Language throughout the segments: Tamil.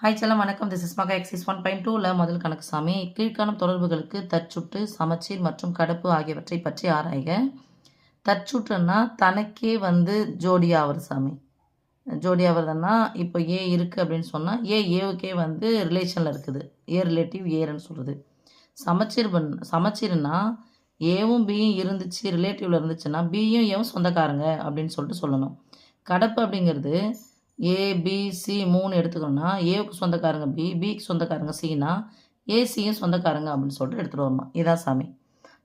ஹாய் செல்லம் வணக்கம். திஸ் இஸ் மகா எக்ஸைஸ் 1.2ல முதல் கணக்கு சாமி. கீழ்காணும் தொடர்புகளுக்கு தற்சுட்டு, சமச்சீர் மற்றும் கடப்பு ஆகியவற்றை பற்றி ஆராய்க. தற்சுட்டுன்னா தனக்கே ஜோடி ஆவது சாமி. ஜோடி ஆவதுன்னா இப்போ ஏ இருக்குது அப்படின்னு சொன்னால் ஏவுக்கே ரிலேஷனில் இருக்குது. ஏ ரிலேட்டிவ் ஏன்னு சொல்கிறது. சமச்சீர்னா ஏவும் பியும் இருந்துச்சு, ரிலேட்டிவில் இருந்துச்சுன்னா பியும் ஏவும் சொந்தக்காரங்க அப்படின்னு சொல்லிட்டு சொல்லணும். கடப்பு அப்படிங்கிறது ஏபிசி 3 எடுத்துக்கணும்னா ஏவுக்கு சொந்தக்காரங்க பிக்கு சொந்தக்காரங்க சின்னா ஏசியும் சொந்தக்காரங்க அப்படின்னு சொல்லிட்டு எடுத்துகிட்டு வரணும். இதான் சாமி.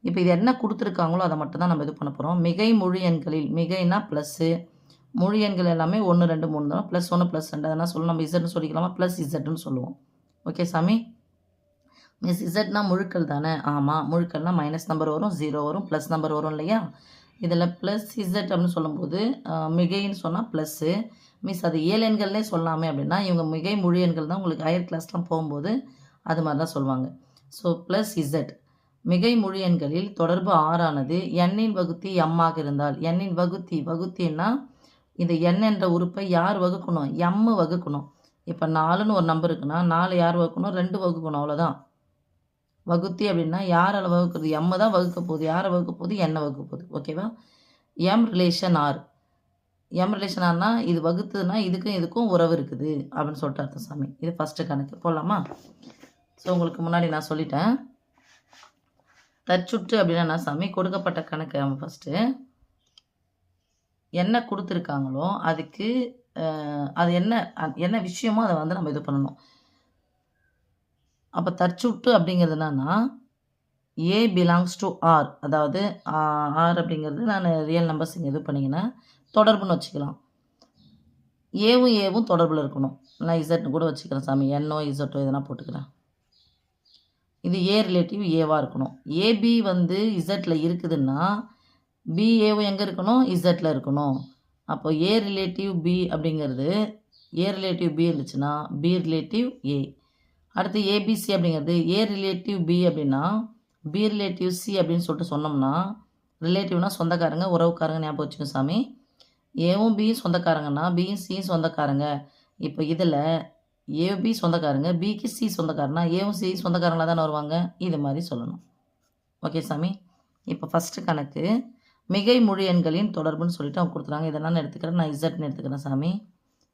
இப்போ இது என்ன கொடுத்துருக்காங்களோ அதை மட்டும் தான் நம்ம இது பண்ண போகிறோம். மிகை முழு எண்களில் மிகைனா ப்ளஸ்ஸு, முழு எண்கள் எல்லாமே 1 2 3 தான். +1 +2 அதெல்லாம் சொல்லணும். நம்ம இசட்னு சொல்லிக்கலாமா, +இசட்னு சொல்லுவோம். ஓகே சாமி. மிஸ் இசட்னா முழுக்கள் தானே? ஆமாம், முழுக்கள்னா மைனஸ் நம்பர் வரும், 0 வரும், ப்ளஸ் நம்பர் வரும் இல்லையா? இதில் +இசட் அப்படின்னு சொல்லும்போது மிகைன்னு சொன்னால் ப்ளஸ்ஸு. மிஸ் அது 7 எண்கள்லே சொல்லாமே அப்படின்னா இவங்க மிகை முழு எண்கள் தான். உங்களுக்கு ஹையர் கிளாஸ்லாம் போகும்போது அது மாதிரி தான் சொல்லுவாங்க. ஸோ +இசட் மிகை முழு எண்களில் தொடர்பு ஆறானது எண்ணின் வகுத்தி எம்மாக இருந்தால், எண்ணின் வகுத்தின்னா இந்த எண் என்ற உறுப்பை யார் வகுக்கணும்? எம் வகுக்கணும். இப்போ 4ன்னு ஒரு நம்பர் இருக்குன்னா 4 யார் வகுக்கணும்? 2 வகுக்கணும், அவ்வளோதான். வகுத்தி அப்படின்னா யாரால் வகுக்கிறது? எம் தான் வகுக்க போகுது. யாரை வகுக்க போகுது? எண்ணை வகுக்க போகுது. ஓகேவா? M relation R. M relation ஆர்னா இது வகுத்துதுன்னா இதுக்கும் உறவு இருக்குது அப்படின்னு சொல்லிட்டு அர்த்தம் சாமி. இது ஃபஸ்ட்டு கணக்கு போடலாமா? ஸோ உங்களுக்கு முன்னாடி நான் சொல்லிட்டேன். தற்சுற்று அப்படின்னா என்ன சாமி? கொடுக்கப்பட்ட கணக்கு நம்ம ஃபஸ்ட்டு என்ன கொடுத்துருக்காங்களோ அதுக்கு அது என்ன விஷயமோ அதை நம்ம இது பண்ணணும். அப்போ தற்சுற்று அப்படிங்கிறது என்னன்னா ஏ பிலாங்ஸ் டு ஆர், அதாவது ஆர் அப்படிங்கிறது நான் ரியல் நம்பர்ஸ் இங்கே இது பண்ணிங்கன்னா தொடர்புன்னு வச்சுக்கலாம். ஏவும் தொடர்பில் இருக்கணும். நான் இசட்னு கூட வச்சுக்கிறேன் சாமி. என்னோ இசட்டோ எதனா போட்டுக்கிறேன். இது ஏ ரிலேட்டிவ் ஏவாக இருக்கணும். ஏபி இசட்டில் இருக்குதுன்னா ஏவும் எங்கே இருக்கணும்? இசட்டில் இருக்கணும். அப்போ ஏ ரிலேட்டிவ் பி அப்படிங்கிறது ஏ ரிலேட்டிவ் பி இருந்துச்சுன்னா பி ரிலேட்டிவ் ஏ. அடுத்து ஏபிசி அப்படிங்கிறது ஏ ரிலேட்டிவ் பி அப்படின்னா பி ரிலேட்டிவ் சி அப்படின்னு சொல்லிட்டு சொன்னோம்னா, ரிலேட்டிவ்னா சொந்தக்காரங்க, உறவுக்காரங்க ஞாபகம் வச்சுக்கோங்க சாமி. ஏவும் பியும் சொந்தக்காரங்கன்னா பியும் சியும் சொந்தக்காரங்க. இப்போ இதில் ஏபி சொந்தக்காரங்க, பிக்கு சி சொந்தக்காரனா ஏவும் சி சொந்தக்காரங்களாக தானே வருவாங்க. இது மாதிரி சொல்லணும். ஓகே சாமி. இப்போ ஃபஸ்ட்டு கணக்கு மிகை முழு எண்களின் தொடர்புன்னு சொல்லிட்டு அவங்க கொடுத்துறாங்க. இதை நான் எடுத்துக்கிறேன். நான் இசட்னு எடுத்துக்கிறேன் சாமி.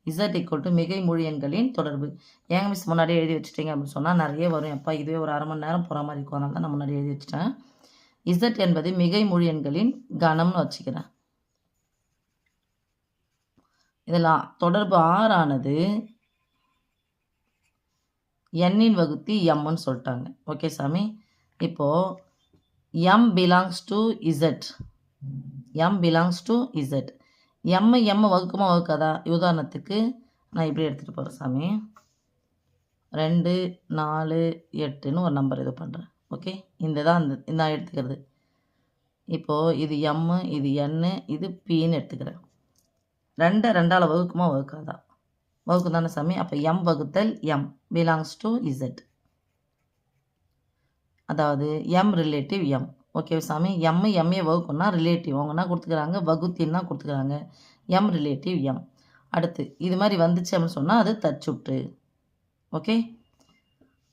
இசட் = மிகை முழு எண்களின் தொடர்பு. ஏங்க மிஸ் முன்னாடியே எழுதி வச்சுட்டீங்க அப்படின்னு சொன்னால் நிறைய வரும். எப்போ இதுவே ஒரு அரை மணி நேரம் போகிற மாதிரி இருக்கும். அதனால தான் நான் முன்னாடி எழுதி வச்சுட்டேன். இசட் என்பது மிகை முழு எண்களின் கணம்னு வச்சுக்கிறேன். இதில் தொடர்பு ஆறானது எண்ணின் வகுத்தி எம்னு சொல்லிட்டாங்க. ஓகே சாமி. இப்போது M belongs to Z. M belongs to Z. M வகுக்குமா வகுக்காதா? உதாரணத்துக்கு நான் இப்படி எடுத்துகிட்டு போகிறேன் சாமி. 2 4 8ன்னு ஒரு நம்பர் இது பண்ணுறேன். ஓகே, நான் எடுத்துக்கிறது. இப்போது இது எம், இது என், இது பின்னு எடுத்துக்கிறேன். 2ஆல் வகுக்குமா வகுக்காதா? வகுக்கும் தானே சாமி. அப்போ எம் வகுத்தல் எம் பிலாங்ஸ் டு இசட். அதாவது எம் ரிலேட்டிவ் எம். ஓகே சாமி. எம்ஏ வகுக்கும்னா ரிலேட்டிவ் அவங்க என்ன கொடுத்துக்கிறாங்க? வகுத்தின்னா கொடுத்துக்கிறாங்க. M relative M. அடுத்து இது மாதிரி வந்துச்சு அப்படின்னு சொன்னால் அது தற்சுற்று. ஓகே.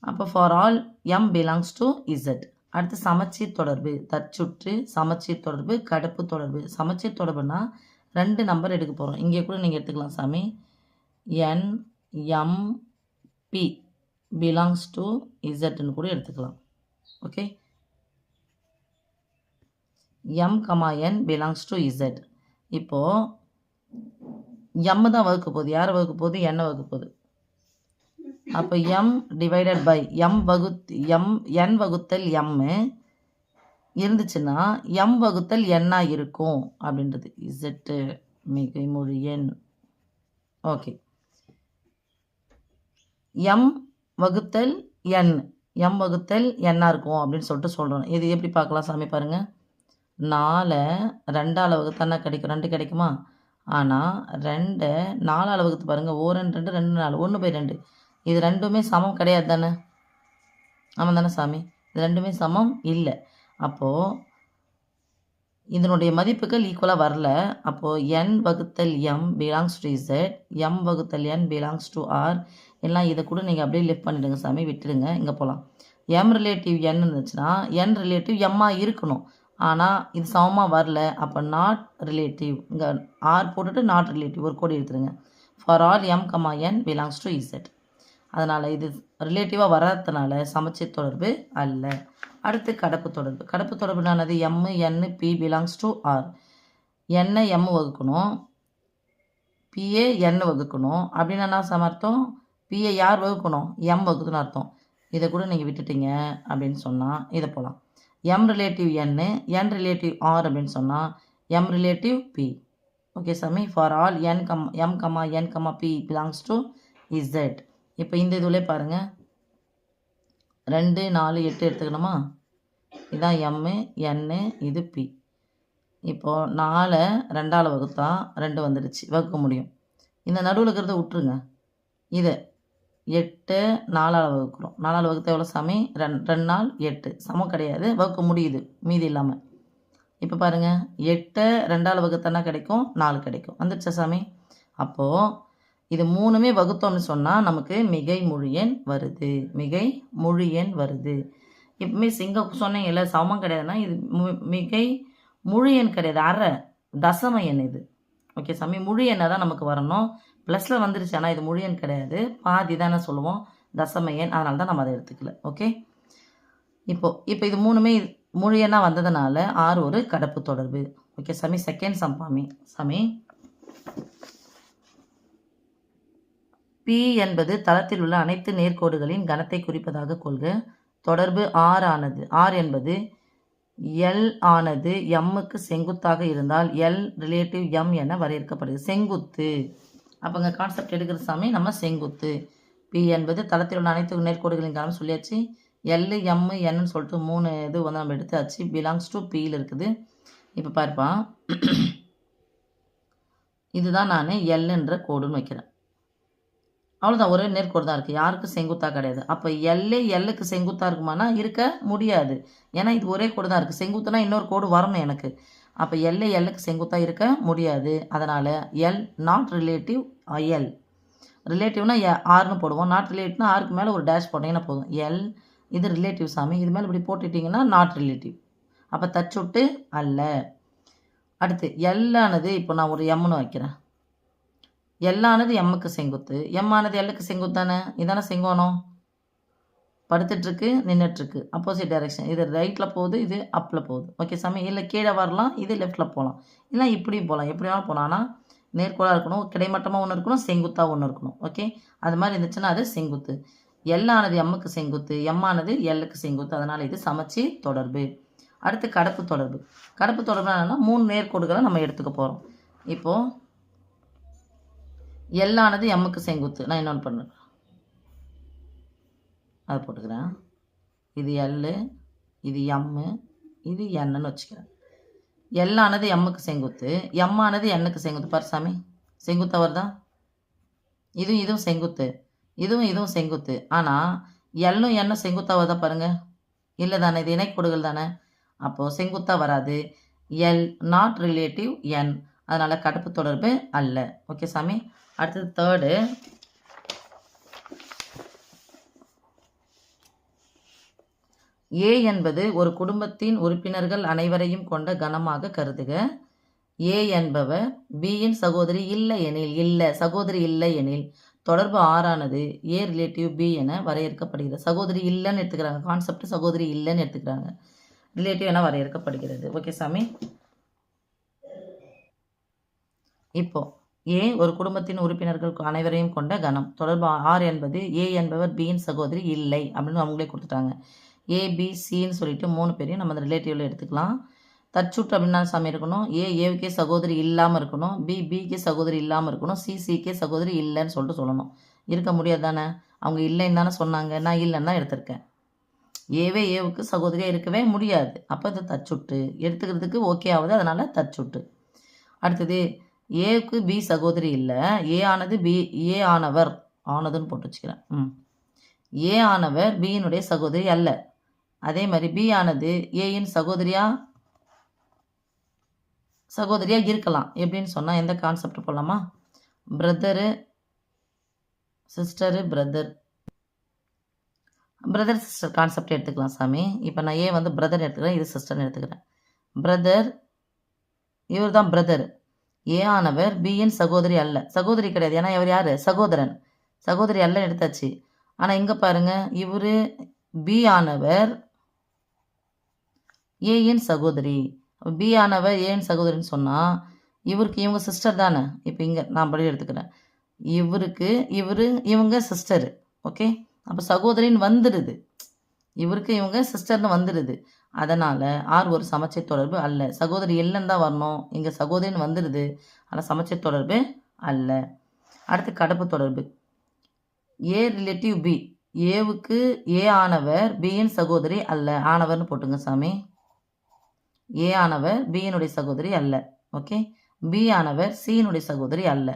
அப்போ for all M belongs to Z. அடுத்து சமச்சீர் தொடர்பு. தற்சுற்று, சமச்சீர் தொடர்பு, கடப்பு தொடர்பு. சமச்சீர் தொடர்புனா 2 நம்பர் எடுக்க போகிறோம். இங்கே கூட நீங்கள் எடுத்துக்கலாம் சாமி. N M P belongs to இசட்னு கூட எடுத்துக்கலாம். Okay. M N belongs to Z. இப்போது எம் தான் வகுக்க போகுது. யாரை வகுக்க போகுது? என்ன வகுக்க போகுது. அப்போ எம் டிவைடட் பை என் வகுத்தல் எம் இருந்துச்சுன்னா எம் வகுத்தல் என்னா இருக்கும் அப்படின்றது. இசட்டு மிகை முழு எண். ஓகே. எம் வகுத்தல் என் எண்ணா இருக்கும் அப்படின்னு சொல்லிட்டு சொல்கிறோம். இது எப்படி பார்க்கலாம் சாமி? பாருங்கள். 4 2ஆல் வகுத்தானா கிடைக்கும்? 2 கிடைக்குமா? ஆனால் 2 4ஆல் வகுத்து பாருங்கள். 1 2 2 4 1/2. இது ரெண்டுமே சமம் கிடையாது தானே? ஆமாம் தானே சாமி? இது ரெண்டுமே சமம் இல்லை. அப்போது இதனுடைய மதிப்புகள் ஈக்குவலாக வரல. அப்போது n வகுத்தல் m belongs to z, m வகுத்தல் n பிலாங்ஸ் டு r. எல்லாம் இதை கூட நீங்கள் அப்படியே லிஃப்ட் பண்ணிவிடுங்க சாமி, விட்டுடுங்க. இங்கே போகலாம். m ரிலேட்டிவ் n இருந்துச்சுன்னா n ரிலேட்டிவ் m இருக்கணும். ஆனால் இது சமமாக வரல. அப்போ நாட் ரிலேட்டிவ், இங்கே r போட்டுட்டு நாட் ரிலேட்டிவ் ஒரு கோடி எடுத்துருங்க. For all m, n belongs to z. அதனால் இது ரிலேட்டிவாக வராததுனால சமச்சீர் தொடர்பு அல்ல. அடுத்து கடப்பு தொடர்பு. கடப்பு தொடர்புனானது m, n, p belongs to r. n m வகுக்கணும், p n வகுக்கணும். அப்படின்னா என்ன சமர்த்தம்? p யார் வகுக்கணும்? m வகுக்கணும்னு அர்த்தம். இதை கூட நீங்கள் விட்டுட்டீங்க அப்படின்னு சொன்னால் இதை போகலாம். m relative n, n relative r அப்படின்னு சொன்னால் m ரிலேட்டிவ் p. ஓகே சாமி. For all m, n, p belongs to z. இப்போ இந்த இதுவிலே பாருங்கள், 2, 4, 8 எடுத்துக்கணுமா? இதான் m, n, இது p. இப்போது 4 2ஆல் வகுத்தா 2 வந்துடுச்சு, வகுக்க முடியும். இந்த நடுவில் இருக்கிறத விட்டுருங்க. இதை 8 4ஆல் வகுக்கிறோம். 4ஆல் வகுத்தா எவ்வளோ சாமி? 2 நாள் 8. சமம் கிடையாது, வகுக்க முடியுது மீதி இல்லாமல். இப்போ பாருங்கள், 8 2ஆல் வகுத்தானா கிடைக்கும்? 4 கிடைக்கும். வந்துடுச்சா சாமி? அப்போது இது 3மே வகுத்தோம்னு சொன்னால் நமக்கு மிகை முழு எண் வருது. மிகை முழு எண் வருது. எப்பவுமே சொன்னீங்கல்ல, சமம் கிடையாதுன்னா இது மிகை முழு எண் கிடையாது, அரை தசம எண் இது. ஓகே சாமி. முழு எண்ணை தான் நமக்கு வரணும். ப்ளஸில் வந்துருச்சு, ஆனால் இது முழு எண் கிடையாது, பாதி தானே சொல்லுவோம், தசம எண். அதனால தான் நம்ம அதை எடுத்துக்கல. ஓகே. இப்போ இது 3மே முழு எண்ணாக வந்ததுனால R ஒரு கடப்பு தொடர்பு. ஓகே சாமி. செகண்ட் சம்பாமி சாமி. P என்பது தளத்தில் உள்ள அனைத்து நேர்கோடுகளின் கணத்தை குறிப்பதாக கொள்க. தொடர்பு R என்பது L ஆனது M-க்கு செங்குத்தாக இருந்தால் L ரிலேட்டிவ் M என வரையறுக்கப்படுகிறது. செங்குத்து. அப்போ இங்கே கான்செப்ட் எடுக்கிற சாமி நம்ம செங்குத்து. P என்பது தளத்தில் உள்ள அனைத்து நேர்கோடுகளின் கணம் சொல்லியாச்சு. L, M, N சொல்லிட்டு 3 இது வந்து நம்ம எடுத்தாச்சு. பிலாங்ஸ் டு Pயில் இருக்குது. இப்போ பார்ப்பா, இதுதான் நான் Lன்ற கோடுன்னு வைக்கிறேன். அவ்வளோதான், ஒரே நேர்கோடு தான் இருக்குது, யாருக்கு செங்குத்தாக கிடையாது. அப்போ Lக்கு செங்குத்தாக இருக்குமானா இருக்க முடியாது. ஏன்னா இது ஒரே கோடு தான் இருக்குது. செங்குத்துனா இன்னொரு கோடு வரணும் எனக்கு. அப்போ Lக்கு செங்குத்தாக இருக்க முடியாது. அதனால் L நாட் ரிலேட்டிவ் L. ரிலேட்டிவ்னா ஆர்னு போடுவோம், நாட் ரிலேட்டிவ்னா ஆருக்கு மேலே ஒரு டேஷ் போட்டிங்கன்னா போதும். L இது ரிலேட்டிவ் சாமி, இது மேலே இப்படி போட்டுட்டிங்கன்னா நாட் ரிலேட்டிவ். அப்போ தச்சுட்டு அல்ல. அடுத்து L ஆனது இப்போ நான் ஒரு எம்னு வைக்கிறேன். L ஆனது M-க்கு செங்குத்து, M ஆனது L-க்கு செங்குத்து தானே. இதானே செங்கோணம். படுத்துட்ருக்கு, நின்றுட்டுருக்கு, அப்போசிட் டைரெக்ஷன். இது ரைட்டில் போகுது, இது அப்பில் போகுது. ஓகே சாமி. இல்லை கீழே வரலாம், இது லெஃப்ட்டில் போகலாம், இல்லை இப்படியும் போகலாம். எப்படி வேணாலும் போகலாம். ஆனால் நேர்கோடாக இருக்கணும், கிடைமட்டமாக ஒன்று இருக்கணும், செங்குத்தாக ஒன்று இருக்கணும். ஓகே. அது மாதிரி இருந்துச்சுன்னா அது செங்குத்து. L ஆனது M-க்கு செங்குத்து, M ஆனது L-க்கு செங்குத்து. அதனால் இது சமச்சீர் தொடர்பு. அடுத்து கடப்பு தொடர்பு. கடப்பு தொடர்பு என்னன்னா 3 நேர்கோடுகளை நம்ம எடுத்துக்க போகிறோம். இப்போது L ஆனது M-க்கு செங்குத்து. நான் இன்னொன்று பண்ணுறேன், அதை போட்டுக்கிறேன். இது L, இது M, இது Nன்னு வச்சுக்கிறேன். L ஆனது M-க்கு செங்குத்து, M ஆனது N-க்கு செங்குத்து. பாரு சாமி, செங்குத்தாக வருதா? இதுவும் செங்குத்து, இதுவும் செங்குத்து. ஆனால் L-ம் N-ம் செங்குத்தாக வருதா பாருங்கள்? இல்லை தானே, இது இணைக்கோடுகள் தானே. அப்போது செங்குத்தாக வராது. L not relative N. அதனால் கடப்பு தொடர்பு அல்ல. ஓகே சாமி. அடுத்தது தேர்டு. A என்பது ஒரு குடும்பத்தின் உறுப்பினர்கள் அனைவரையும் கொண்ட கணமாக கருதுக. A என்பவர் Bயின் சகோதரி இல்லை எனில் தொடர்பு R ஆனது A ரிலேட்டிவ் B என வரையறுக்கப்படுகிறது. சகோதரி இல்லைன்னு எடுத்துக்கிறாங்க, கான்செப்ட் சகோதரி இல்லைன்னு எடுத்துக்கிறாங்க, ரிலேட்டிவ் என வரையறுக்கப்படுகிறது. ஓகே சாமி. இப்போ A ஒரு குடும்பத்தின் உறுப்பினர்கள் அனைவரையும் கொண்ட கணம். தொடர்பு R என்பது A என்பவர் Bயின் சகோதரி இல்லை அப்படின்னு அவங்களே கொடுத்துட்டாங்க. A, B, Cன்னு சொல்லிட்டு 3 பேரையும் நம்ம அந்த ரிலேட்டிவில் எடுத்துக்கலாம். தச்சுட்டு அப்படின்னா சாமி இருக்கணும். Aவுக்கே சகோதரி இல்லாமல் இருக்கணும், Bக்கு சகோதரி இல்லாமல் இருக்கணும், Cக்கே சகோதரி இல்லைன்னு சொல்லிட்டு சொல்லணும். இருக்க முடியாது தானே, அவங்க இல்லைன்னு தானே சொன்னாங்க, நான் இல்லைன்னா எடுத்திருக்கேன். Aவுக்கு சகோதரியாக இருக்கவே முடியாது. அப்போ இது தச்சுட்டு எடுத்துக்கிறதுக்கு ஓகே ஆகுது, அதனால் தச்சுட்டு. அடுத்தது Aவுக்கு B சகோதரி இல்லை, A ஆனது A ஆனதுன்னு போட்டு வச்சுக்கிறேன். A ஆனவர் Bயினுடைய சகோதரி அல்ல. அதே மாதிரி B ஆனது Aயின் சகோதரியா சகோதரியாக இருக்கலாம். எப்படின்னு சொன்னால் எந்த கான்செப்ட் போடலாமா? Brother sister brother sister concept எடுத்துக்கலாம் சாமி. இப்போ நான் ஏ வந்து பிரதர் எடுத்துக்கிறேன், இது சிஸ்டர்னு எடுத்துக்கிறேன். பிரதர், இவர் தான் பிரதர். ஏ ஆனவர் பியின் சகோதரி அல்ல. சகோதரி கிடையாது, ஏன்னா இவர் யார்? சகோதரன். சகோதரி அல்ல எடுத்தாச்சு. ஆனால் இங்கே பாருங்க, இவர் பி ஆனவர் ஏயின் சகோதரி. பி ஆனவர் ஏன் சகோதரின்னு சொன்னால் இவருக்கு இவங்க சிஸ்டர் தானே. இப்போ இங்கே நான் படி எடுத்துக்கிறேன். இவருக்கு இவங்க சிஸ்டரு. ஓகே, அப்போ சகோதரின்னு வந்துடுது. இவருக்கு இவங்க சிஸ்டர்னு வந்துடுது. அதனால் ஆர் ஒரு சமச்சீர் தொடர்பு அல்ல. சகோதரி இல்லைன்னு தான் வரணும், இங்கே சகோதரின்னு வந்துடுது. ஆனால் சமச்சீர் தொடர்பு அல்ல. அடுத்து கடப்பு தொடர்பு. ஏ ரிலேட்டிவ் பி. ஏவுக்கு ஏ ஆனவர் பியின் சகோதரி அல்ல. ஆனவர்னு போட்டுங்க சாமி. ஏ ஆனவர் பியினுடைய சகோதரி அல்ல. ஓகே, பி ஆனவர் சியினுடைய சகோதரி அல்ல.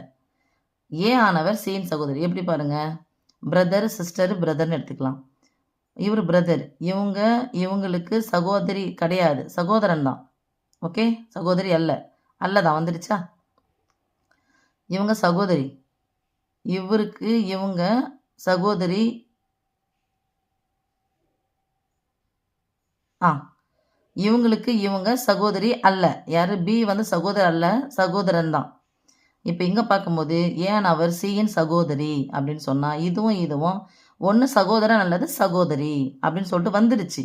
ஏ ஆனவர் சியின் சகோதரி. எப்படி பாருங்க, பிரதர் சிஸ்டர் பிரதர்னு எடுத்துக்கலாம். இவர் பிரதர், இவங்களுக்கு சகோதரி கிடையாது, சகோதரன் தான். ஓகே, சகோதரி அல்ல. அல்லதான் வந்துடுச்சா? இவங்க சகோதரி, இவருக்கு இவங்க சகோதரி. இவங்களுக்கு இவங்க சகோதரி அல்ல. யாரு? பி வந்து சகோதரர் அல்ல, சகோதரன் தான். இப்போ இங்கே பார்க்கும்போது ஏன் அவர் சியின் சகோதரி அப்படின்னு சொன்னால் இதுவும் ஒன்று சகோதரன் அல்லது சகோதரி அப்படின்னு சொல்லிட்டு வந்துடுச்சு.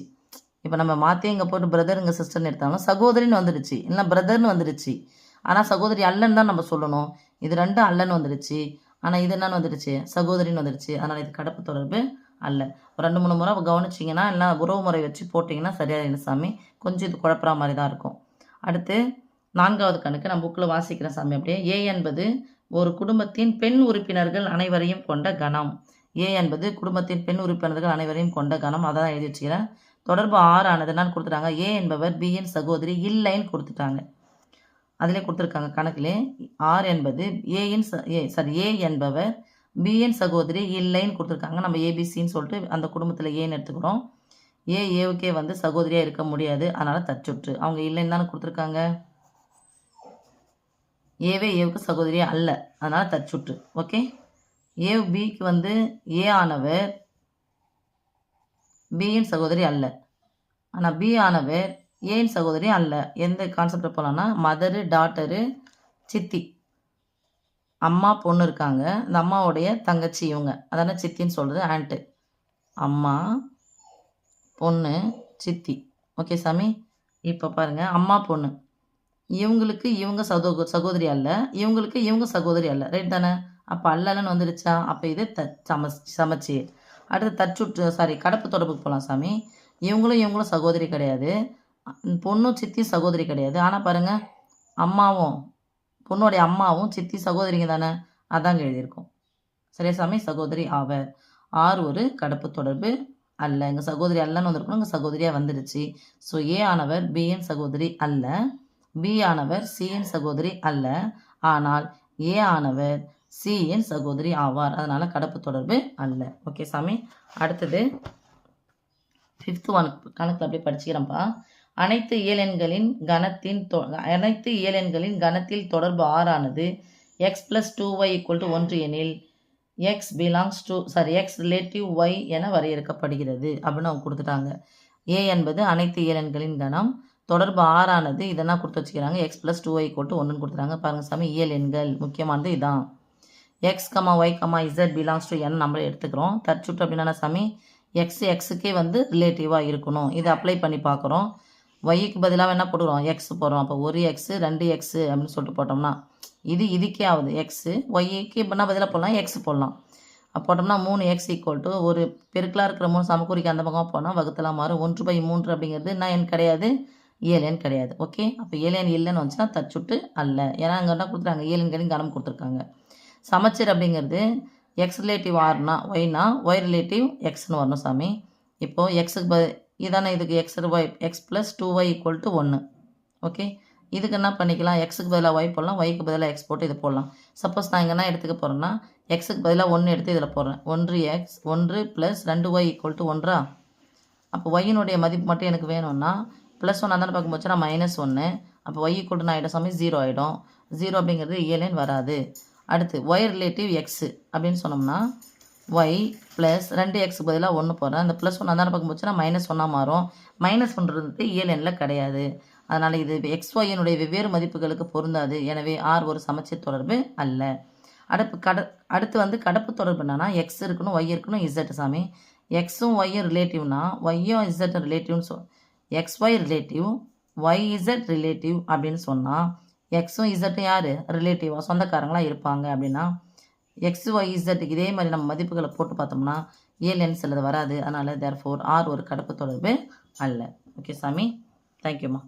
இப்போ நம்ம மாற்றி இங்கே போட்டு பிரதர் இங்கே சிஸ்டர்னு எடுத்தாலும் சகோதரின்னு வந்துடுச்சு, இல்லை பிரதர்னு வந்துடுச்சு. ஆனால் சகோதரி அல்லன்னு தான் நம்ம சொல்லணும். இது ரெண்டும் அல்லன்னு வந்துடுச்சு. ஆனால் இது என்னன்னு வந்துடுச்சு? சகோதரின்னு வந்துடுச்சு. அதனால் இது கடப்பு தொடர்பு அல்ல. ஒரு 2-3 முறை கவனிச்சிங்கன்னா இல்லை உறவு முறை வச்சு போட்டிங்கன்னா சரியாக சாமி. கொஞ்சம் இது குழப்பற மாதிரி தான் இருக்கும். அடுத்து 4வது கணக்கு நான் புக்கில் வாசிக்கிறேன் சாமி. அப்படியே ஏ என்பது ஒரு குடும்பத்தின் பெண் உறுப்பினர்கள் அனைவரையும் கொண்ட கணம். ஏ என்பது குடும்பத்தின் பெண் உறுப்பினர்கள் அனைவரையும் கொண்ட கணம். அதான் எழுதி வச்சுக்கிறேன். தொடர்பு 6 ஆனது என்னன்னு கொடுத்துட்டாங்க? ஏ என்பவர் பியின் சகோதரி இல்லைன்னு கொடுத்துட்டாங்க. அதிலே கொடுத்துருக்காங்க கணக்கிலே. ஆர் என்பது ஏ என்பவர் பியின் சகோதரி இல்லைன்னு கொடுத்துருக்காங்க. நம்ம ஏபிசின்னு சொல்லிட்டு அந்த குடும்பத்தில் ஏன்னு எடுத்துக்கிறோம். ஏவுக்கே வந்து சகோதரியாக இருக்க முடியாது, அதனால் தச்சுற்று. அவங்க இல்லைன்னு தானே கொடுத்துருக்காங்க. ஏவுக்கு சகோதரியா அல்ல, அதனால் தச்சுற்று. ஓகே, பிக்கு வந்து ஏ ஆனவர் பியின் சகோதரி அல்ல. ஆனால் பி ஆனவர் ஏன் சகோதரி அல்ல. எந்த கான்செப்ட் போகலான்னா மதரு டாட்டரு சித்தி, அம்மா பொண்ணு இருக்காங்க, இந்த அம்மாவுடைய தங்கச்சி இவங்க, அதான சித்தின்னு சொல்கிறது. ஆண்ட்டு, அம்மா பொண்ணு சித்தி. ஓகே சாமி. இப்போ பாருங்கள், அம்மா பொண்ணு இவங்களுக்கு இவங்க சகோதரி அல்ல, இவங்களுக்கு இவங்க சகோதரி அல்ல. ரைட் தானே? அப்போ அல்லன்னு வந்துடுச்சா? அப்போ இது சமச்சீர். அடுத்து தச்சுற்று கடப்பு தொடர்புக்கு போகலாம் சாமி. இவங்களும் சகோதரி கிடையாது, பொண்ணும் சித்தி சகோதரி கிடையாது. ஆனால் பாருங்கள், அம்மாவும் பொண்ணுடைய அம்மாவும் சித்தி சகோதரிங்க தானே, அதாங்க எழுதியிருக்கோம். சரியா சாமி? சகோதரி ஆவர். ஆர் ஒரு கடப்பு தொடர்பு அல்ல. எங்கள் சகோதரி அல்லன்னு வந்திருக்கணும், எங்கள் சகோதரியாக வந்துடுச்சு. ஸோ ஏ ஆனவர் பியின் சகோதரி அல்ல, பி ஆனவர் சியின் சகோதரி அல்ல, ஆனால் ஏ ஆனவர் சியின் சகோதரி ஆவார். அதனால் கடப்பு தொடர்பு அல்ல. ஓகே சாமி. அடுத்தது 5th கணக்கில் அப்படியே படிச்சுக்கிறேன்ப்பா. அனைத்து இயலெண்களின் கணத்தில் தொடர்பு 6 ஆனது x + 2y = 1 எனில் x ரிலேட்டிவ் y என வரையறுக்கப்படுகிறது அப்படின்னு அவங்க கொடுத்துட்டாங்க. ஏ என்பது அனைத்து இயலெண்களின் கணம், தொடர்பு 6 ஆனது இதெல்லாம் கொடுத்து வச்சுக்கிறாங்க. x + 2y = 1ன்னு கொடுத்துட்டாங்க. பாருங்கள் சாமி, இயலெண்கள் முக்கியமானது இதான். x, y, z belongs to n நம்மளே எடுத்துக்கிறோம். தற்சுற்று அப்படின்னா சாமி, எக்ஸுக்கே வந்து ரிலேட்டிவாக இருக்கணும். இதை அப்ளை பண்ணி பார்க்குறோம். ஒய்க்கு பதிலாக என்ன போடுறோம்? எக்ஸ் போடுறோம். அப்போ 1x 2x அப்படின்னு சொல்லிட்டு போட்டோம்னா இதுக்கே ஆகுது. எக்ஸு ஒய்க்கு இப்போனா பதிலாக போடலாம், எக்ஸ் போடலாம். போட்டோம்னா 3x = ஒரு பெருக்கலாக இருக்கிற 3 சமக்குறிக்கு அந்த பக்கம் போனால் வகுத்தலாம் மாறும். 1/3 அப்படிங்கிறது என்ன எண் கிடையாது? இயலெண் கிடையாது. ஓகே, அப்போ இயலெண் இல்லைன்னு வந்துச்சுன்னா தச்சுட்டு அல்ல. ஏன்னா அங்கே என்ன கொடுத்துருக்காங்க? இயலெண்களின் கணம் கொடுத்துருக்காங்க. சமச்சீர் அப்படிங்கிறது எக்ஸ் ரிலேட்டிவ் ஆர்னா ஒய்னா ஒய் ரிலேட்டிவ் எக்ஸ்னு வரணும் சாமி. இப்போது எக்ஸுக்கு இதானே இதுக்கு x + 2y = 1. ஓகே, இதுக்கு என்ன பண்ணிக்கலாம்? எக்ஸுக்கு பதிலாக ஒய் போடலாம், ஒய்க்கு பதிலாக எக்ஸ் போட்டு இதை போடலாம். சப்போஸ் நான் இங்கே என்ன எடுத்துக்க போகிறேன்னா எக்ஸுக்கு பதிலாக 1 எடுத்து இதில் போடுறேன். 1x 1 + 2y = 1. அப்போ ஒய்யினுடைய மதிப்பு மட்டும் எனக்கு வேணும்னா +1 தானே பார்க்கும் போச்சுன்னா -1. அப்போ y = ஆகிடும் சாமி 0 ஆகிடும். 0 அப்படிங்கிறது இயலெண் வராது. அடுத்து ஒய் ரிலேட்டிவ் எக்ஸு அப்படின்னு சொன்னோம்னா ஒய் ப்ளஸ் 2x பதிலாக 1 போடுறேன். அந்த ப்ளஸ் 1 அந்தாண்ட பக்கம் போச்சுன்னா -1 மாறும். -1 இயலெண்ணில் கிடையாது. அதனால் இது XYயினுடைய வெவ்வேறு மதிப்புகளுக்கு பொருந்தாது. எனவே ஆர் ஒரு சமச்சீர் தொடர்பு அல்ல. அடுத்து வந்து கடப்பு தொடர்பு என்னன்னா எக்ஸ் இருக்கணும், ஒய் இருக்கணும், இசட் சாமி. எக்ஸும் ஒய்யும் ரிலேட்டிவ்னா ஒய்யும் இசட்டும் ரிலேட்டிவ்னு XY ரிலேட்டிவ், YZ ரிலேட்டிவ் அப்படின்னு சொன்னால் எக்ஸும் இசட்டும் யார் ரிலேட்டிவாக சொந்தக்காரங்களாக இருப்பாங்க. அப்படின்னா XYZ இதே மாதிரி நம்ம மதிப்புகளை போட்டு பார்த்தோம்னா இயலெண் சிலது வராது. அதனால் தேர்ஃபோர் ஆர் ஒரு கடப்பு தொடர்பு அல்ல. ஓகே சாமி, தேங்க்யூம்மா.